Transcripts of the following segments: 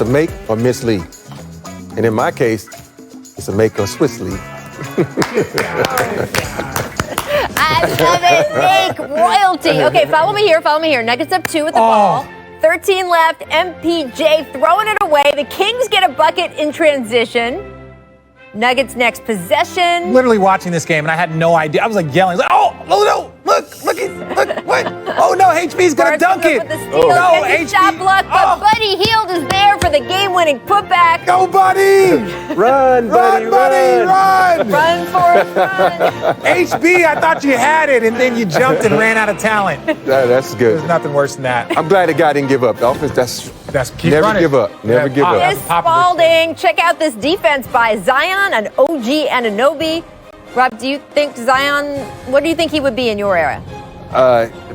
It's a make or miss lead. And in my case, it's a make or Swiss lead. I love it. Make royalty. Okay, follow me here. Nuggets up 2 with the ball. 13 left. MPJ throwing it away. The Kings get a bucket in transition. Nuggets next possession. Literally watching this game, and I had no idea. I was like yelling, oh, no, look, what? Oh no, HB's gonna dunk it. No, HB. Shot block, but Buddy Hield is there for the game-winning putback. Go, Buddy! Run, Buddy, run! Run, Forrest, run. HB, I thought you had it, and then you jumped and ran out of talent. That's good. There's nothing worse than that. I'm glad the guy didn't give up. The offense, keep never running. give up. Never give up. Chris Spalding. Check out this defense by Zion, an OG Anunoby. Rob, do you think Zion, what do you think he would be in your era?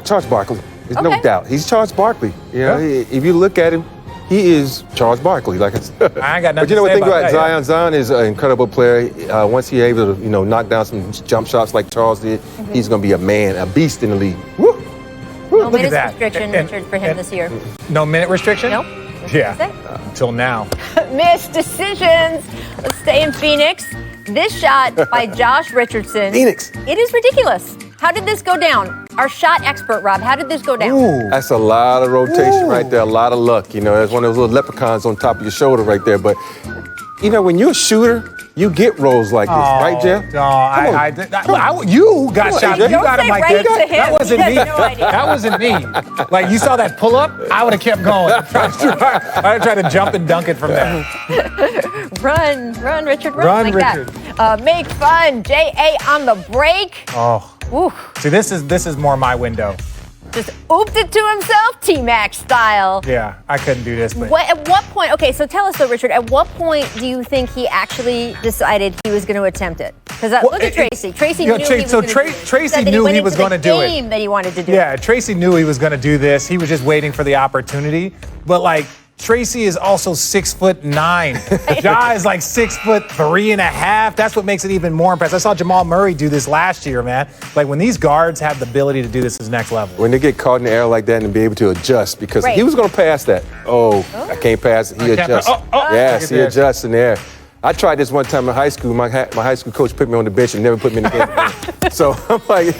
Charles Barkley. There's no doubt. He's Charles Barkley. You know, if you look at him, he is Charles Barkley. Like I said. I ain't got nothing But you know to what? say Think about that, Zion. Zion is an incredible player. Once he's able to, knock down some jump shots like Charles did, he's going to be a man, a beast in the league. Woo! No minutes restriction, Richard, for him this year. No minute restriction? Nope. Yeah. Until now. Missed decisions. Let's stay in Phoenix. This shot by Josh Richardson. Phoenix. It is ridiculous. How did this go down? Our shot expert, Rob, how did this go down? Ooh. That's a lot of rotation right there, a lot of luck. That's one of those little leprechauns on top of your shoulder right there. But, when you're a shooter, you get rolls like this, right, Jeff? No, you got shot. You got him like that. That wasn't me. That wasn't me. Like, you saw that pull up, I would have kept going. I'd try to jump and dunk it from there. Run, Richard, run like Richard. That. Make fun. J.A. on the break. Oh. Ooh. See, this is more my window. Just ooped it to himself, T-Mac style. Yeah, I couldn't do this. But... At what point, okay, so tell us though, Richard, at what point do you think he actually decided he was going to attempt it? Because look at Tracy. Tracy knew he was going to do it. Tracy knew he was going to do it. That he wanted to do it. Yeah, Tracy knew he was going to do this. He was just waiting for the opportunity. But Tracy is also 6'9". Ja is like 6'3.5". That's what makes it even more impressive. I saw Jamal Murray do this last year, man. Like when these guards have the ability to do this is next level. When they get caught in the air like that and be able to adjust, because he was going to pass that. I can't pass it. He adjusts. Yes, he adjusts in the air. I tried this one time in high school. My high school coach put me on the bench and never put me in the game. So I'm like,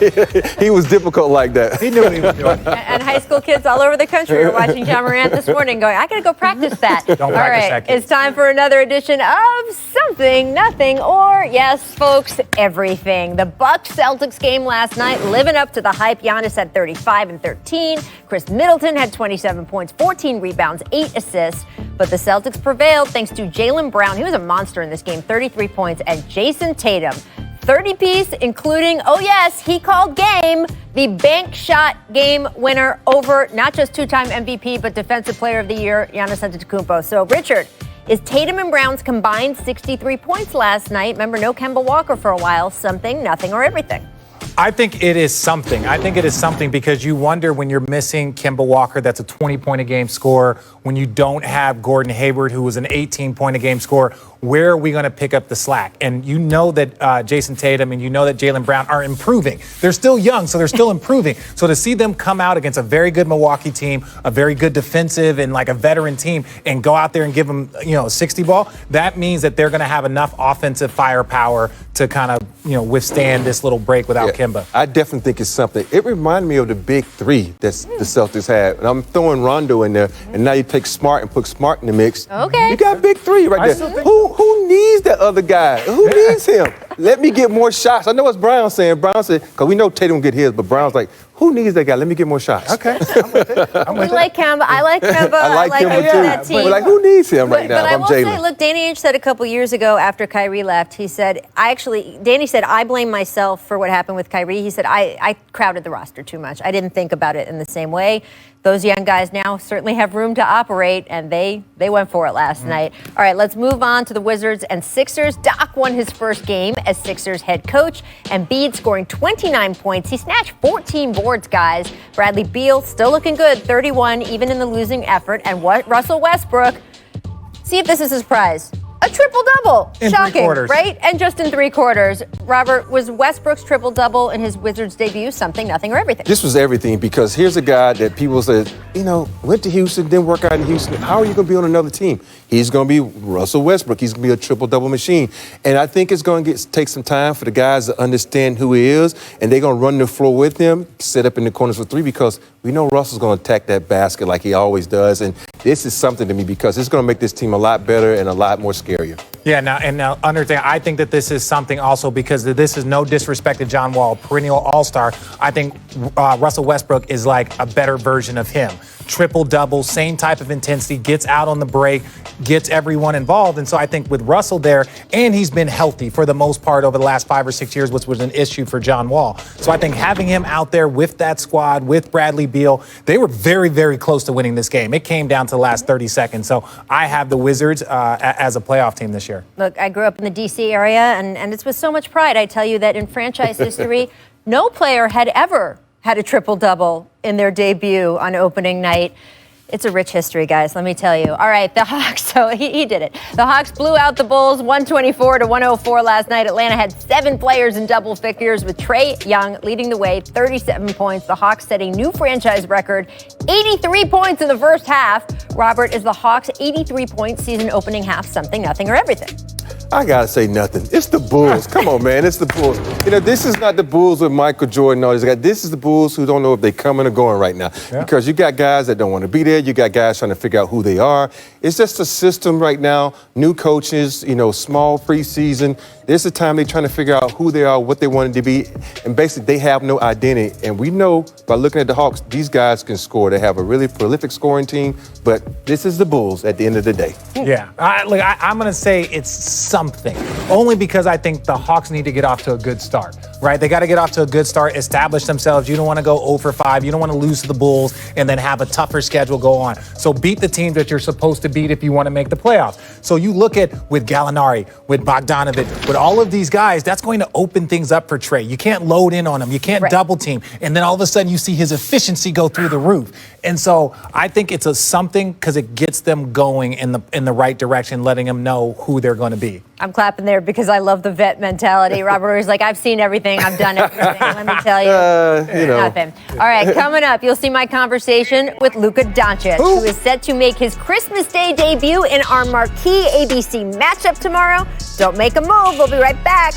he was difficult like that. He knew what he was doing. And high school kids all over the country are watching John Morant this morning going, I got to go practice that. Don't practice that, kid. It's time for another edition of Something, Nothing, or, yes, folks, everything. The Bucks-Celtics game last night, living up to the hype. Giannis had 35 and 13. Chris Middleton had 27 points, 14 rebounds, 8 assists. But the Celtics prevailed thanks to Jaylen Brown. He was a monster in this game, 33 points, and Jason Tatum, 30-piece, including, he called game, the bank shot game winner over not just two-time MVP, but Defensive Player of the Year, Giannis Antetokounmpo. So, Richard, is Tatum and Brown's combined 63 points last night, remember, no Kemba Walker for a while, something, nothing, or everything? I think it is something. I think it is something because you wonder when you're missing Kemba Walker, that's a 20-point-a-game scorer, when you don't have Gordon Hayward, who was an 18-point-a-game scorer, where are we going to pick up the slack? And you know that Jason Tatum and you know that Jaylen Brown are improving. They're still young, so they're still improving. So to see them come out against a very good Milwaukee team, a very good defensive and like a veteran team, and go out there and give them, a 60 ball, that means that they're going to have enough offensive firepower to kind of, withstand this little break without Kemba. I definitely think it's something. It reminded me of the big three that the Celtics had. And I'm throwing Rondo in there, and now you take Smart and put Smart in the mix. Okay. You got big three right there. Who needs that other guy? Who needs him? Let me get more shots. I know what Brown's saying. Brown said, because we know Tatum get his, but Brown's like, who needs that guy? Let me get more shots. Okay, I'm with it. We like Kemba. I like Kemba. I like Kemba too. That team. But who needs him right now? But I will Jaylen. say, look, Danny Ainge said a couple years ago after Kyrie left, he said, Danny said, I blame myself for what happened with Kyrie. He said, I crowded the roster too much. I didn't think about it in the same way. Those young guys now certainly have room to operate, and they went for it last night. All right, let's move on to the Wizards and Sixers. Doc won his first game as Sixers head coach, and Embiid scoring 29 points. He snatched 14 boards, guys. Bradley Beal still looking good, 31, even in the losing effort. And Russell Westbrook, see if this is a surprise, a triple-double. In Shocking, 3 quarters. right? And just in 3 quarters. Robert, was Westbrook's triple-double in his Wizards debut something, nothing, or everything? This was everything because here's a guy that people said, went to Houston, didn't work out in Houston. How are you going to be on another team? He's going to be Russell Westbrook. He's going to be a triple-double machine. And I think it's going to take some time for the guys to understand who he is, and they're going to run the floor with him, set up in the corners for 3 because we know Russell's going to attack that basket like he always does. And this is something to me because it's going to make this team a lot better and a lot more scarier. Yeah, now understand, I think that this is something also because this is no disrespect to John Wall, perennial all-star. I think Russell Westbrook is like a better version of him. Triple-double, same type of intensity, gets out on the break, gets everyone involved. And so I think with Russell there, and he's been healthy for the most part over the last 5 or 6 years, which was an issue for John Wall. So I think having him out there with that squad, with Bradley Beal, they were very, very close to winning this game. It came down to the last 30 seconds. So I have the Wizards as a playoff team this year. Look, I grew up in the D.C. area, and it's with so much pride I tell you that in franchise history, no player had ever had a triple-double in their debut on opening night. It's a rich history, guys, let me tell you. All right, the Hawks, so he did it. The Hawks blew out the Bulls 124-104 last night. Atlanta had 7 players in double figures with Trae Young leading the way, 37 points. The Hawks setting new franchise record, 83 points in the first half. Robert, is the Hawks' 83-point season opening half something, nothing, or everything? I gotta say nothing. It's the Bulls. Come on, man. It's the Bulls. This is not the Bulls with Michael Jordan and all these guys. This is the Bulls who don't know if they're coming or going right now. Yeah. Because you got guys that don't want to be there. You got guys trying to figure out who they are. It's just a system right now. New coaches, small preseason. This is the time they're trying to figure out who they are, what they wanted to be. And basically, they have no identity. And we know by looking at the Hawks, these guys can score. They have a really prolific scoring team. But this is the Bulls at the end of the day. Yeah. I'm going to say it's something. Only because I think the Hawks need to get off to a good start, right? They got to get off to a good start, establish themselves. You don't want to go 0 for 5. You don't want to lose to the Bulls and then have a tougher schedule go on. So beat the team that you're supposed to beat if you want to make the playoffs. So you look at with Gallinari, with Bogdanovic, with all of these guys, that's going to open things up for Trae. You can't load in on him. You can't double team. And then all of a sudden you see his efficiency go through the roof. And so I think it's a something because it gets them going in the right direction, letting them know who they're going to be. I'm clapping there because I love the vet mentality. Robert was like, I've seen everything. I've done everything. Let me tell you. Nothing. All right, coming up, you'll see my conversation with Luka Doncic, who is set to make his Christmas Day debut in our marquee ABC matchup tomorrow. Don't make a move. We'll be right back.